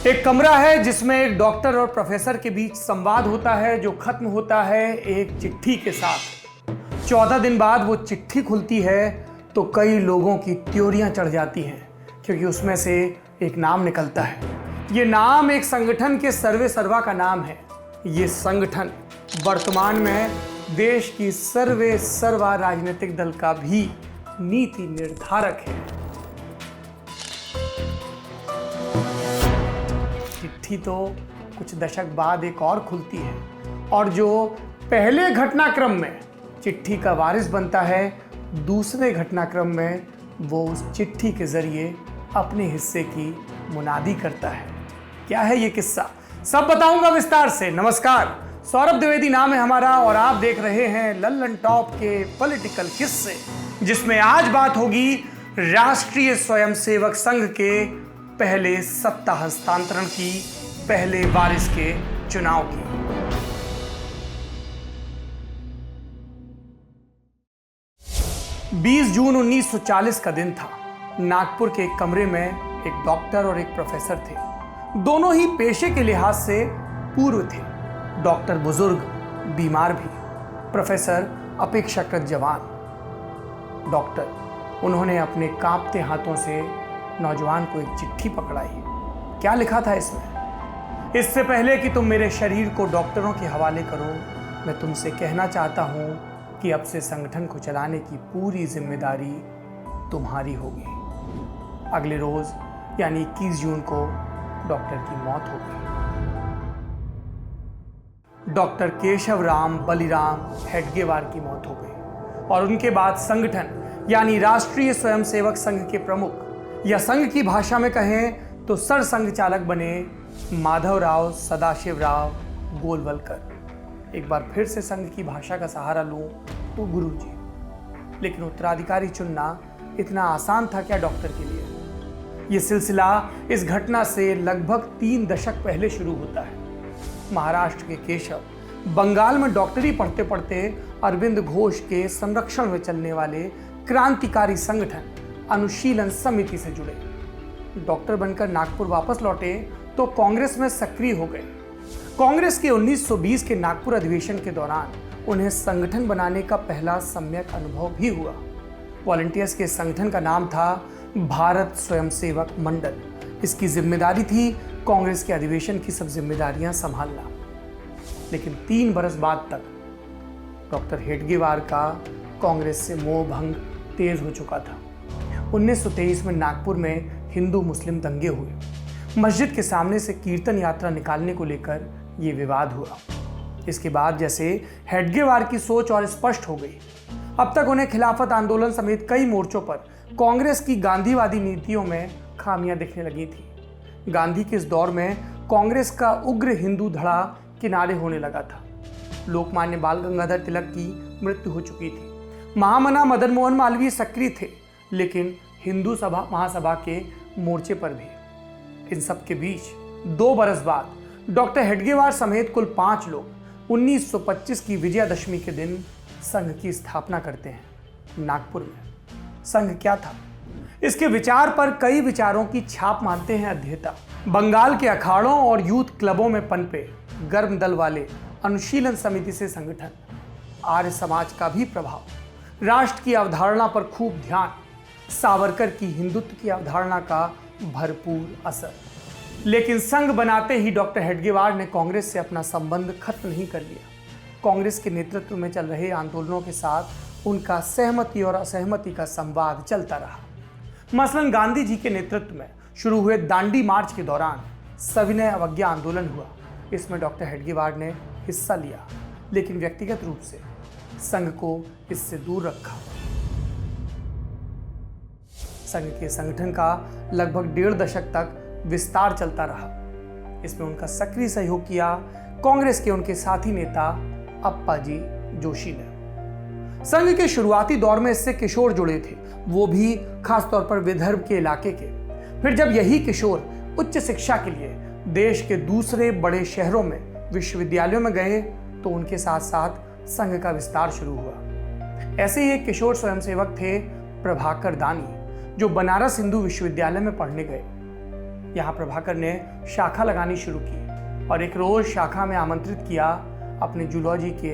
एक कमरा है जिसमें एक डॉक्टर और प्रोफेसर के बीच संवाद होता है जो खत्म होता है एक चिट्ठी के साथ। 14 दिन बाद वो चिट्ठी खुलती है तो कई लोगों की त्योरियां चढ़ जाती हैं, क्योंकि उसमें से एक नाम निकलता है। ये नाम एक संगठन के सर्वे सर्वा का नाम है। ये संगठन वर्तमान में देश की सर्वे सर्वा राजनीतिक दल का भी नीति निर्धारक है। चिट्ठी तो कुछ दशक बाद एक और खुलती है, और जो पहले घटनाक्रम में चिट्ठी का वारिस बनता है, दूसरे घटनाक्रम में वो उस चिट्ठी के जरिए अपने हिस्से की मुनादी करता है। क्या है ये किस्सा, सब बताऊंगा विस्तार से। नमस्कार, सौरभ द्विवेदी नाम है हमारा और आप देख रहे हैं लल्लन टॉप के पॉलिटिकल किस्से, जिसमें आज बात होगी राष्ट्रीय स्वयंसेवक संघ के पहले सत्ता हस्तांतरण की, पहले वारिस के चुनाव की। बीस जून 1940 का दिन था। नागपुर के एक कमरे में एक डॉक्टर और एक प्रोफेसर थे। दोनों ही पेशे के लिहाज से पूर्व थे। डॉक्टर बुजुर्ग, बीमार भी, प्रोफेसर अपेक्षाकृत जवान। डॉक्टर, उन्होंने अपने कांपते हाथों से नौजवान को एक चिट्ठी पकड़ाई। क्या लिखा था इसमें? इससे पहले कि तुम मेरे शरीर को डॉक्टरों के हवाले करो, मैं तुमसे कहना चाहता हूं कि अब से संगठन को चलाने की पूरी जिम्मेदारी तुम्हारी होगी। अगले रोज यानी 21 जून को डॉक्टर की मौत हो गई। डॉक्टर केशव राम बलिराम हेडगेवार की मौत हो गई, और उनके बाद संगठन यानी राष्ट्रीय स्वयंसेवक संघ के प्रमुख, या संघ की भाषा में कहें तो सरसंघ चालक बने माधवराव सदाशिवराव गोलवलकर। एक बार फिर से संघ की भाषा का सहारा लूं तो गुरुजी। लेकिन उत्तराधिकारी चुनना इतना आसान था क्या डॉक्टर के लिए? यह सिलसिला इस घटना से लगभग 3 दशक पहले शुरू होता है। महाराष्ट्र के केशव बंगाल में डॉक्टरी पढ़ते पढ़ते अरविंद घोष के संरक्षण में चलने वाले क्रांतिकारी संगठन अनुशीलन समिति से जुड़े। डॉक्टर बनकर नागपुर वापस लौटे तो कांग्रेस में सक्रिय हो गए। कांग्रेस के 1920 के नागपुर अधिवेशन के दौरान उन्हें संगठन बनाने का पहला सम्यक अनुभव भी हुआ। वॉलंटियर्स के संगठन का नाम था भारत स्वयंसेवक मंडल। इसकी जिम्मेदारी थी कांग्रेस के अधिवेशन की सब जिम्मेदारियां संभालना। लेकिन 3 बरस बाद तक डॉक्टर हेडगेवार का कांग्रेस से मोह भंग तेज हो चुका था। 1923 में नागपुर में हिंदू मुस्लिम दंगे हुए। मस्जिद के सामने से कीर्तन यात्रा निकालने को लेकर यह विवाद हुआ। इसके बाद जैसे हेडगेवार की सोच और स्पष्ट हो गई। अब तक उन्हें खिलाफत आंदोलन समेत कई मोर्चों पर कांग्रेस की गांधीवादी नीतियों में खामियां दिखने लगी थी। गांधी के इस दौर में कांग्रेस का उग्र हिंदू धड़ा किनारे होने लगा था। लोकमान्य बाल गंगाधर तिलक की मृत्यु हो चुकी थी। महामना मदन मोहन मालवीय सक्रिय थे, लेकिन हिंदू सभा महासभा के मोर्चे पर भी। इन सब के बीच 2 बरस बाद डॉक्टर हेडगेवार समेत कुल 5 लोग 1925 की विजयादशमी के दिन संघ की स्थापना करते हैं नागपुर में। संघ क्या था? इसके विचार पर कई विचारों की छाप मानते हैं अध्येता। बंगाल के अखाड़ों और यूथ क्लबों में पनपे गर्म दल वाले अनुशीलन समिति से संगठन, आर्य समाज का भी प्रभाव, राष्ट्र की अवधारणा पर खूब ध्यान, सावरकर की हिंदुत्व की अवधारणा का भरपूर असर। लेकिन संघ बनाते ही डॉक्टर हेडगेवार ने कांग्रेस से अपना संबंध खत्म नहीं कर लिया। कांग्रेस के नेतृत्व में चल रहे आंदोलनों के साथ उनका सहमति और असहमति का संवाद चलता रहा। मसलन गांधी जी के नेतृत्व में शुरू हुए दांडी मार्च के दौरान सविनय अवज्ञा आंदोलन हुआ। इसमें डॉक्टर हेडगेवार ने हिस्सा लिया, लेकिन व्यक्तिगत रूप से संघ को इससे दूर रखा। संघ के संगठन का लगभग 1.5 दशक तक विस्तार चलता रहा। इसमें उनका सक्रिय सहयोग किया कांग्रेस के उनके साथी नेता अप्पाजी जोशी ने। संघ के शुरुआती दौर में इससे किशोर जुड़े थे, वो भी खासतौर पर विदर्भ के इलाके के। फिर जब यही किशोर उच्च शिक्षा के लिए देश के दूसरे बड़े शहरों में विश्वविद्यालयों में गए तो उनके साथ साथ संघ का विस्तार शुरू हुआ। ऐसे ही एक किशोर स्वयंसेवक थे प्रभाकर दानी, जो बनारस हिंदू विश्वविद्यालय में पढ़ने गए। यहाँ प्रभाकर ने शाखा लगानी शुरू की और एक रोज शाखा में आमंत्रित किया अपने जूलॉजी के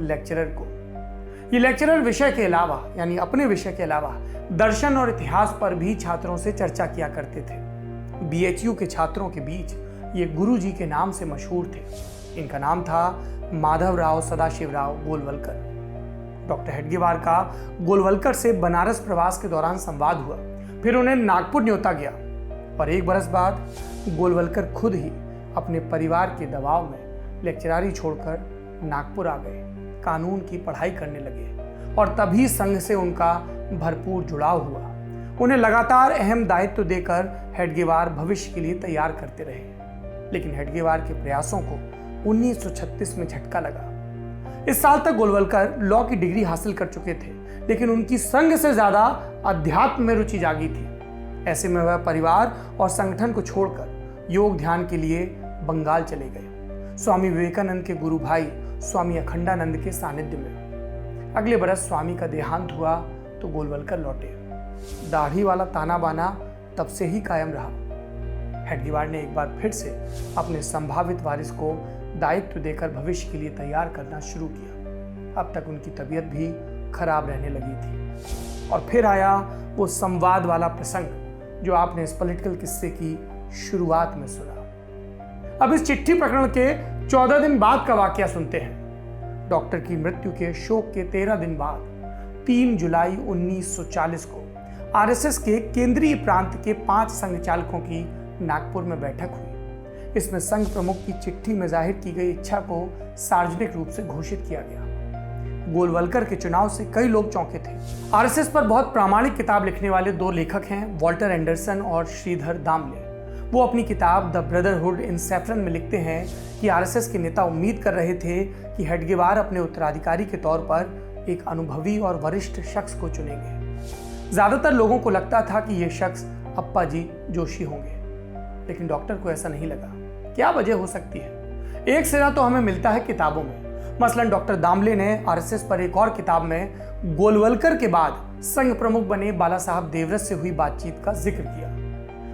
लेक्चरर को। ये लेक्चरर विषय के अलावा यानी अपने विषय के अलावा दर्शन और इतिहास पर भी छात्रों से चर्चा किया करते थे। बीएचयू के छात्रों के बीच ये गुरुजी के नाम से मशहूर थे। इनका नाम था माधवराव सदाशिवराव गोलवलकर। डॉक्टर हेडगेवार का गोलवलकर से बनारस प्रवास के दौरान संवाद हुआ, फिर उन्हें नागपुर न्योता गया और एक बरस बाद गोलवलकर खुद ही अपने परिवार के दबाव में लेक्चरारी छोड़कर नागपुर आ गए, कानून की पढ़ाई करने लगे और तभी संघ से उनका भरपूर जुड़ाव हुआ। उन्हें लगातार अहम दायित्व देकर हेडगेवार भविष्य के लिए तैयार करते रहे, लेकिन हेडगेवार के प्रयासों को 1936 में झटका लगा। इस साल तक गोलवलकर लॉ की डिग्री हासिल कर चुके थे, लेकिन उनकी संघ से ज्यादा अध्यात्म में रुचि जागी थी। ऐसे में वह परिवार और संगठन को छोड़कर योग ध्यान के लिए बंगाल चले गए, स्वामी विवेकानंद के गुरु भाई स्वामी अखंडानंद के सानिध्य में। अगले बरस स्वामी का देहांत हुआ तो गोलवलकर लौटे। दाढ़ी वाला ताना बाना तब से ही कायम रहा। हेडगेवार ने एक बार फिर से अपने संभावित वारिस को दायित्व देकर भविष्य के लिए तैयार करना शुरू किया। अब तक उनकी तबीयत भी खराब रहने लगी थी और फिर आया वो संवाद वाला प्रसंग जो आपने इस पॉलिटिकल किस्से की शुरुआत में सुना। अब इस चिट्ठी प्रकरण के 14 दिन बाद का वाकया सुनते हैं। डॉक्टर की मृत्यु के शोक के 13 दिन बाद 3 जुलाई 1940 को आरएसएस के केंद्रीय प्रांत के 5 संघ चालकों की नागपुर में बैठक हुई। इसमें संघ प्रमुख की चिट्ठी में जाहिर की गई इच्छा को सार्वजनिक रूप से घोषित किया गया। गोलवलकर के चुनाव से कई लोग चौंके थे। आरएसएस पर बहुत प्रामाणिक किताब लिखने वाले 2 लेखक हैं, वॉल्टर एंडरसन और श्रीधर दामले। वो अपनी किताब द ब्रदरहुड इन सैफरन में लिखते हैं कि आरएसएस के नेता उम्मीद कर रहे थे कि हेडगेवार अपने उत्तराधिकारी के तौर पर एक अनुभवी और वरिष्ठ शख्स को चुनेंगे। ज्यादातर लोगों को लगता था कि यह शख्स अप्पाजी जोशी होंगे, लेकिन डॉक्टर को ऐसा नहीं लगा। क्या वजह हो सकती है? एक सिरा तो हमें मिलता है किताबों में। मसलन डॉक्टर दामले ने आरएसएस पर एक और किताब में गोलवलकर के बाद संघ प्रमुख बने बाला साहब देवरस से हुई बातचीत का जिक्र किया।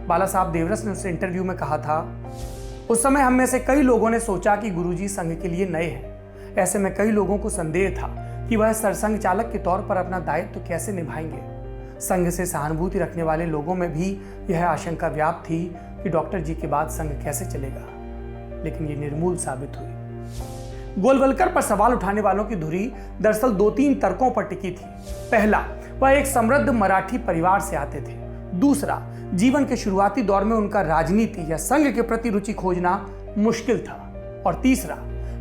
बाला साहब देवरस ने उससे इंटरव्यू में कहा था, उस समय हम में से कई लोगों ने सोचा कि गुरुजी संघ के लिए नए हैं। ऐसे में कई लोगों को संदेह था कि वह सरसंघ चालक के तौर पर अपना दायित्व कैसे निभाएंगे। संघ से सहानुभूति रखने वाले लोगों में भी यह आशंका व्याप्त थी कि डॉक्टर जी के बाद संघ कैसे चलेगा, लेकिन ये निर्मूल साबित हुई। गोलवलकर पर सवाल उठाने वालों की धुरी दरअसल 2-3 तर्कों पर टिकी थी। पहला, वह एक समृद्ध मराठी परिवार से आते थे। दूसरा, जीवन के शुरुआती दौर में उनका राजनीति या संघ के प्रति रुचि खोजना मुश्किल था। और तीसरा,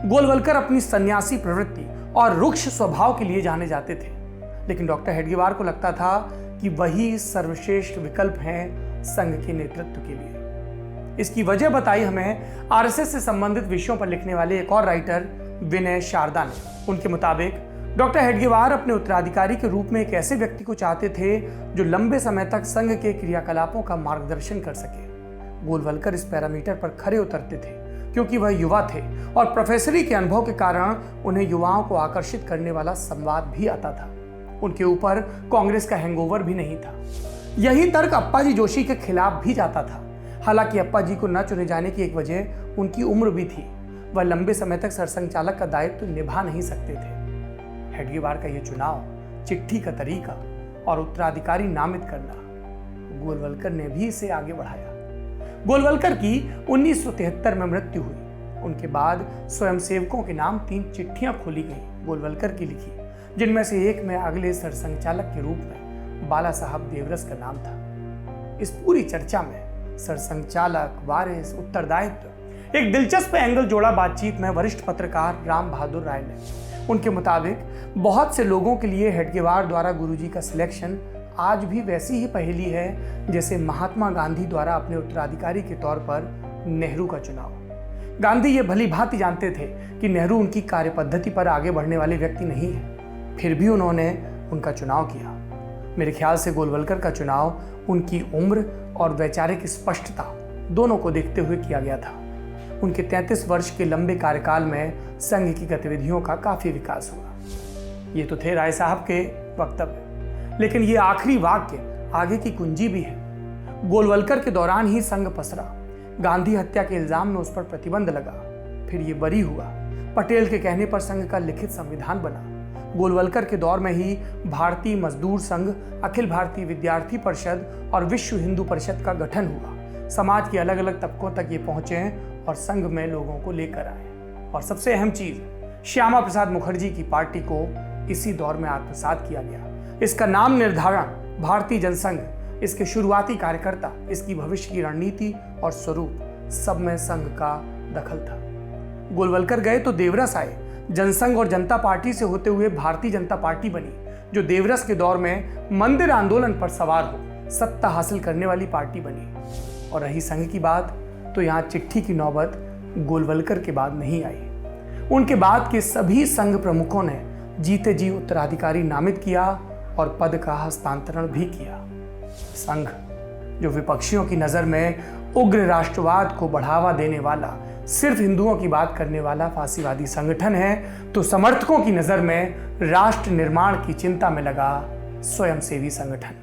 गोलवलकर अपनी सन्यासी प्रवृत्ति और रुक्ष स्वभाव के लिए जाने जाते थे, लेकिन डॉक्टर हेडगेवार को लगता था कि वही सर्वश्रेष्ठ विकल्प हैं संघ के नेतृत्व के लिए। इसकी वजह बताई हमें आरएसएस से संबंधित विषयों पर लिखने वाले एक और राइटर विनय शारदा ने। उनके मुताबिक डॉक्टर हेडगेवार अपने उत्तराधिकारी के रूप में एक ऐसे व्यक्ति को चाहते थे जो लंबे समय तक संघ के क्रियाकलापों का मार्गदर्शन कर सके। गोलवलकर इस पैरामीटर पर खरे उतरते थे क्योंकि वह युवा थे और प्रोफेसरी के अनुभव के कारण उन्हें युवाओं को आकर्षित करने वाला संवाद भी आता था। उनके ऊपर कांग्रेस का हैंगओवर भी नहीं था। यही तर्क अप्पाजी जोशी के खिलाफ भी जाता था। हालांकि अप्पाजी को न चुने जाने की एक वजह उनकी उम्र भी थी। वह लंबे समय तक सरसंघ चालक का दायित्व निभा नहीं सकते थे। हेडगेवार का यह चुनाव, चिट्ठी का तरीका और उत्तराधिकारी नामित करना, गोलवलकर ने भी इसे आगे बढ़ाया। गोलवलकर की 1973 में मृत्यु हुई। उनके बाद स्वयंसेवकों के नाम 3 चिट्ठियां खोली गई, गोलवलकर की लिखी, जिनमें से एक में अगले सरसंघ चालक के रूप में बाला साहब देवरस का नाम था। इस पूरी चर्चा में सरसंघ चालक, वारिस, उत्तरदायित्व एक दिलचस्प एंगल जोड़ा बातचीत में वरिष्ठ पत्रकार राम बहादुर राय ने। उनके मुताबिक बहुत से लोगों के लिए हेडगेवार द्वारा गुरुजी का सिलेक्शन आज भी वैसी ही पहेली है जैसे महात्मा गांधी द्वारा अपने उत्तराधिकारी के तौर पर नेहरू का चुनाव। गांधी ये भली भांति जानते थे कि नेहरू उनकी कार्यपद्धति पर आगे बढ़ने वाले व्यक्ति नहीं है, फिर भी उन्होंने उनका चुनाव किया। मेरे ख्याल से गोलवलकर का चुनाव उनकी उम्र और वैचारिक स्पष्टता दोनों को देखते हुए किया गया था। उनके 33 वर्ष के लंबे कार्यकाल में संघ की गतिविधियों का काफी विकास हुआ। ये तो थे राय साहब के वक्तव्य, लेकिन ये आखिरी वाक्य आगे की कुंजी भी है। गोलवलकर के दौरान ही संघ पसरा। गांधी हत्या के इल्जाम में उस पर प्रतिबंध लगा, फिर ये बरी हुआ। पटेल के कहने पर संघ का लिखित संविधान बना। गोलवलकर के दौर में ही भारतीय मजदूर संघ, अखिल भारतीय विद्यार्थी परिषद और विश्व हिंदू परिषद का गठन हुआ। समाज के अलग अलग तबकों तक ये पहुंचे और संघ में लोगों को लेकर आए। और सबसे अहम चीज, श्यामा प्रसाद मुखर्जी की पार्टी को इसी दौर में आत्मसात किया गया। इसका नाम निर्धारण भारतीय जनसंघ, इसके शुरुआती कार्यकर्ता, इसकी भविष्य की रणनीति और स्वरूप, सब में संघ का दखल था। गोलवलकर गए तो देवरस आए। जनसंघ और जनता पार्टी से होते हुए भारतीय जनता पार्टी बनी, जो देवरस के दौर में मंदिर आंदोलन पर सवार हो सत्ता हासिल करने वाली पार्टी बनी। और रही संघ की बात, तो यहाँ चिट्ठी की नौबत गोलवलकर के बाद नहीं आई। उनके बाद के सभी संघ प्रमुखों ने जीते जी उत्तराधिकारी नामित किया और पद का हस्तांतरण भी किया। संघ, जो विपक्षियों की नजर में उग्र राष्ट्रवाद को बढ़ावा देने वाला, सिर्फ हिंदुओं की बात करने वाला फासीवादी संगठन है, तो समर्थकों की नजर में राष्ट्र निर्माण की चिंता में लगा स्वयंसेवी संगठन।